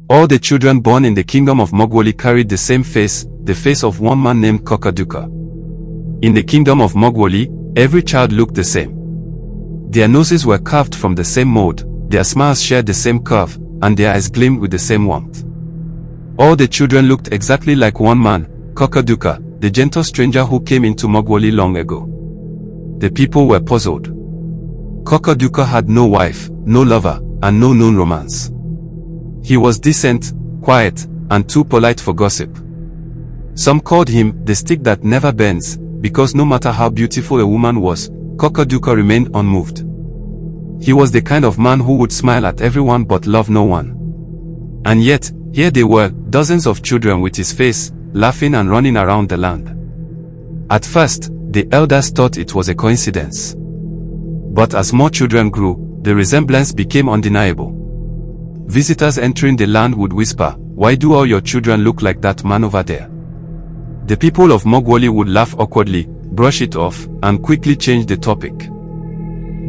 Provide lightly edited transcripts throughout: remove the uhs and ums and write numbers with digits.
All the children born in the kingdom of Mogwali carried the same face, the face of one man named Cockadooka. In the kingdom of Mogwali, every child looked the same. Their noses were carved from the same mold, their smiles shared the same curve, and their eyes gleamed with the same warmth. All the children looked exactly like one man, Cockadooka, the gentle stranger who came into Mogwali long ago. The people were puzzled. Cockadooka had no wife, no lover, and no known romance. He was decent, quiet, and too polite for gossip. Some called him the stick that never bends, because no matter how beautiful a woman was, Cockadooka remained unmoved. He was the kind of man who would smile at everyone but love no one. And yet, here they were, dozens of children with his face, laughing and running around the land. At first, the elders thought it was a coincidence. But as more children grew, the resemblance became undeniable. Visitors entering the land would whisper, "Why do all your children look like that man over there?" The people of Mogwali would laugh awkwardly, brush it off, and quickly change the topic.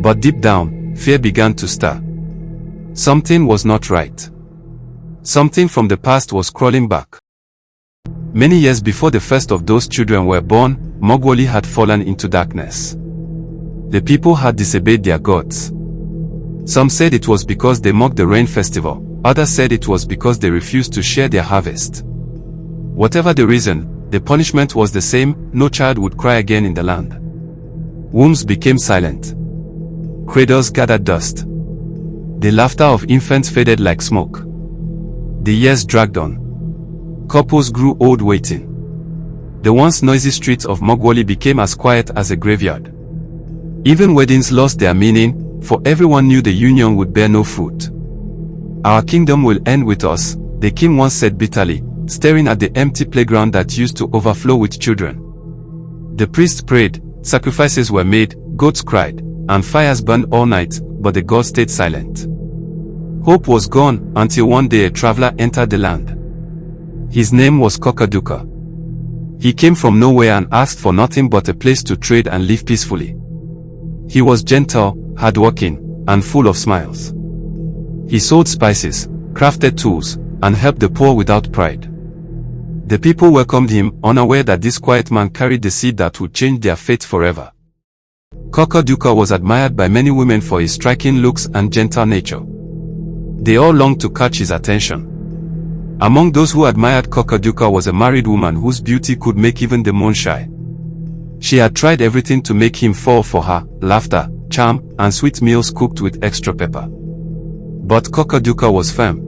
But deep down, fear began to stir. Something was not right. Something from the past was crawling back. Many years before the first of those children were born, Mogwali had fallen into darkness. The people had disobeyed their gods. Some said it was because they mocked the rain festival, others said it was because they refused to share their harvest. Whatever the reason, the punishment was the same: no child would cry again in the land. Wombs became silent. Cradles gathered dust. The laughter of infants faded like smoke. The years dragged on. Couples grew old waiting. The once noisy streets of Mogwali became as quiet as a graveyard. Even weddings lost their meaning, for everyone knew the union would bear no fruit. "Our kingdom will end with us," the king once said bitterly, staring at the empty playground that used to overflow with children. The priests prayed, sacrifices were made, goats cried, and fires burned all night, but the gods stayed silent. Hope was gone until one day a traveler entered the land. His name was Cockadooka. He came from nowhere and asked for nothing but a place to trade and live peacefully. He was gentle, hardworking, and full of smiles. He sold spices, crafted tools, and helped the poor without pride. The people welcomed him, unaware that this quiet man carried the seed that would change their fate forever. Cockadooka was admired by many women for his striking looks and gentle nature. They all longed to catch his attention. Among those who admired Cockadooka was a married woman whose beauty could make even the moon shy. She had tried everything to make him fall for her: laughter, charm, and sweet meals cooked with extra pepper. But Cockadooka was firm.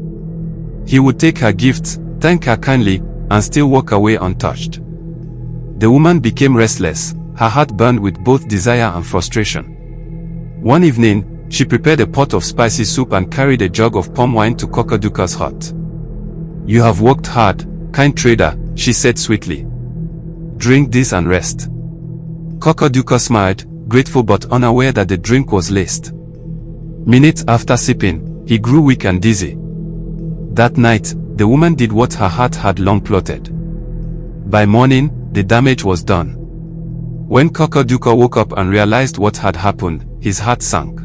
He would take her gifts, thank her kindly, and still walk away untouched. The woman became restless, her heart burned with both desire and frustration. One evening, she prepared a pot of spicy soup and carried a jug of palm wine to Cockadooka's hut. "You have worked hard, kind trader," she said sweetly. "Drink this and rest." Cockadooka smiled, grateful but unaware that the drink was laced. Minutes after sipping, he grew weak and dizzy. That night, the woman did what her heart had long plotted. By morning, the damage was done. When Cockadooka woke up and realized what had happened, his heart sank.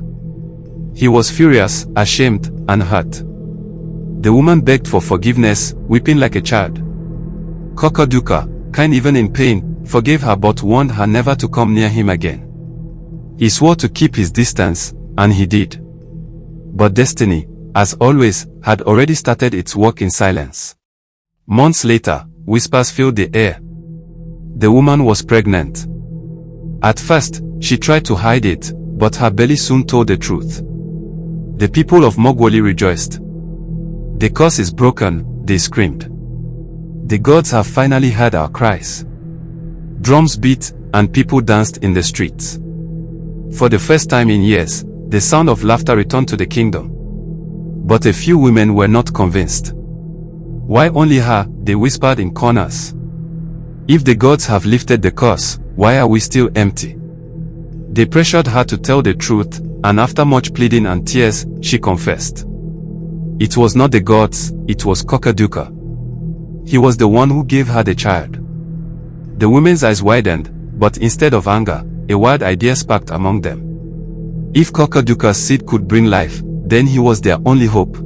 He was furious, ashamed, and hurt. The woman begged for forgiveness, weeping like a child. Cockadooka, kind even in pain, forgave her but warned her never to come near him again. He swore to keep his distance, and he did. But destiny, as always, had already started its work in silence. Months later, whispers filled the air. The woman was pregnant. At first, she tried to hide it, but her belly soon told the truth. The people of Mogwali rejoiced. "The curse is broken," they screamed. "The gods have finally heard our cries." Drums beat, and people danced in the streets. For the first time in years, the sound of laughter returned to the kingdom. But a few women were not convinced. "Why only her?" they whispered in corners. "If the gods have lifted the curse, why are we still empty?" They pressured her to tell the truth, and after much pleading and tears, she confessed. It was not the gods, it was Cockadooka. He was the one who gave her the child. The women's eyes widened, but instead of anger, a wild idea sparked among them. If Cockadooka's seed could bring life, then he was their only hope.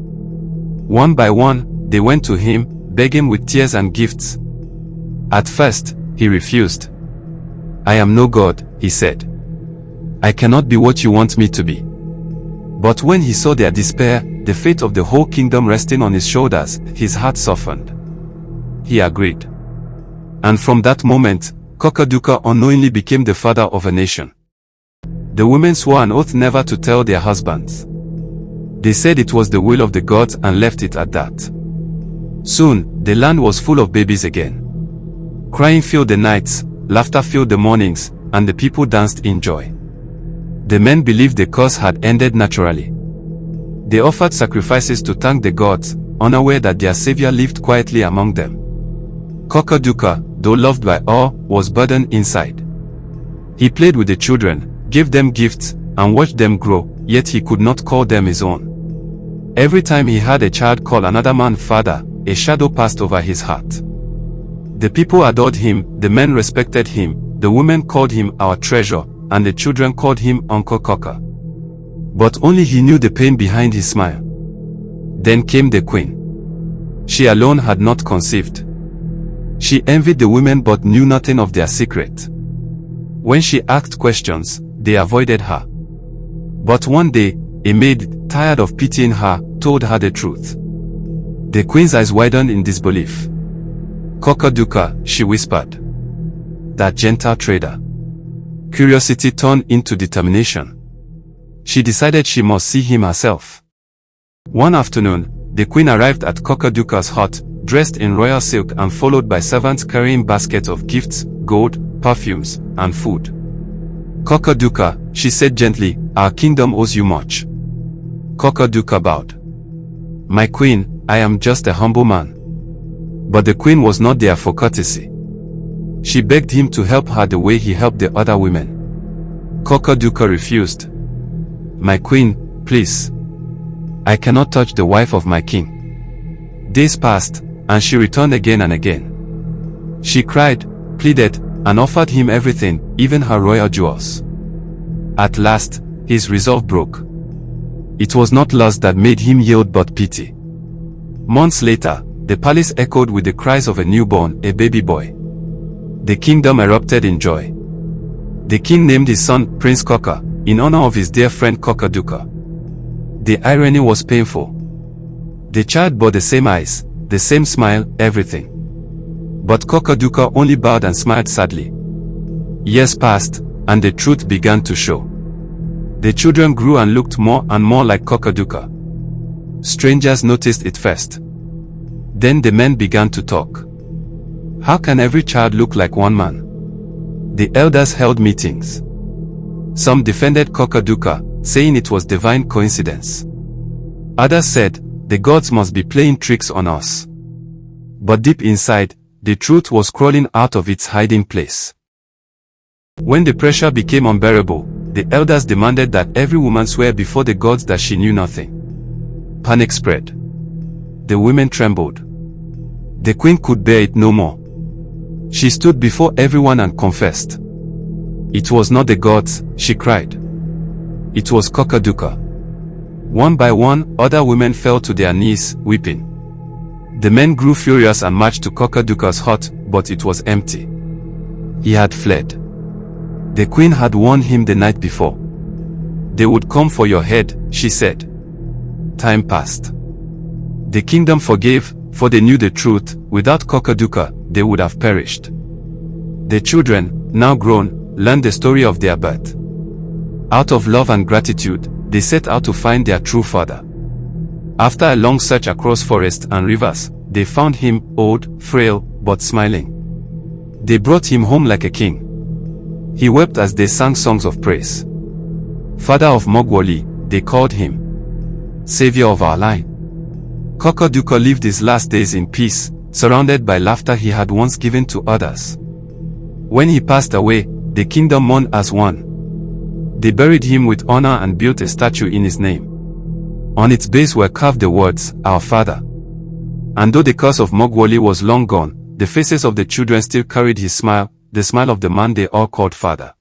One by one, they went to him, begging with tears and gifts. At first, he refused. "I am no god," he said. "I cannot be what you want me to be." But when he saw their despair, the fate of the whole kingdom resting on his shoulders, his heart softened. He agreed. And from that moment, Cockadooka unknowingly became the father of a nation. The women swore an oath never to tell their husbands. They said it was the will of the gods and left it at that. Soon, the land was full of babies again. Crying filled the nights, laughter filled the mornings, and the people danced in joy. The men believed the curse had ended naturally. They offered sacrifices to thank the gods, unaware that their savior lived quietly among them. Cockadooka, though loved by all, was burdened inside. He played with the children, gave them gifts, and watched them grow, yet he could not call them his own. Every time he had a child call another man father, a shadow passed over his heart. The people adored him, the men respected him, the women called him our treasure, and the children called him Uncle Cocker. But only he knew the pain behind his smile. Then came the queen. She alone had not conceived. She envied the women but knew nothing of their secret. When she asked questions, they avoided her. But one day, a maid, tired of pitying her, told her the truth. The queen's eyes widened in disbelief. "Cockadooka," she whispered. "That gentle trader." Curiosity turned into determination. She decided she must see him herself. One afternoon, the queen arrived at Cockadooka's hut, dressed in royal silk and followed by servants carrying baskets of gifts, gold, perfumes, and food. "Cockadooka," she said gently, "our kingdom owes you much." Cockadooka bowed. "My queen, I am just a humble man." But the queen was not there for courtesy. She begged him to help her the way he helped the other women. Cockadooka refused. "My queen, please. I cannot touch the wife of my king." Days passed, and she returned again and again. She cried, pleaded, and offered him everything, even her royal jewels. At last, his resolve broke. It was not lust that made him yield but pity. Months later, the palace echoed with the cries of a newborn, a baby boy. The kingdom erupted in joy. The king named his son Prince Cocker, in honor of his dear friend Cockadooka. The irony was painful. The child bore the same eyes, the same smile, everything. But Cockadooka only bowed and smiled sadly. Years passed, and the truth began to show. The children grew and looked more and more like Cockadooka. Strangers noticed it first. Then the men began to talk. How can every child look like one man? The elders held meetings. Some defended Cockadooka, saying it was divine coincidence. Others said, the gods must be playing tricks on us. But deep inside, the truth was crawling out of its hiding place. When the pressure became unbearable, the elders demanded that every woman swear before the gods that she knew nothing. Panic spread. The women trembled. The queen could bear it no more. She stood before everyone and confessed. It was not the gods, she cried. It was Cockadooka. One by one, other women fell to their knees, weeping. The men grew furious and marched to Cockadooka's hut, but it was empty. He had fled. The queen had warned him the night before. They would come for your head, she said. Time passed. The kingdom forgave, for they knew the truth. Without Cockadooka, they would have perished. The children, now grown, learned the story of their birth. Out of love and gratitude, they set out to find their true father. After a long search across forests and rivers, they found him, old, frail, but smiling. They brought him home like a king. He wept as they sang songs of praise. Father of Mogwali, they called him. Savior of our line. Cockadooka lived his last days in peace, surrounded by laughter he had once given to others. When he passed away, the kingdom mourned as one. They buried him with honor and built a statue in his name. On its base were carved the words, Our Father. And though the curse of Mogwali was long gone, the faces of the children still carried his smile, the smile of the man they all called father.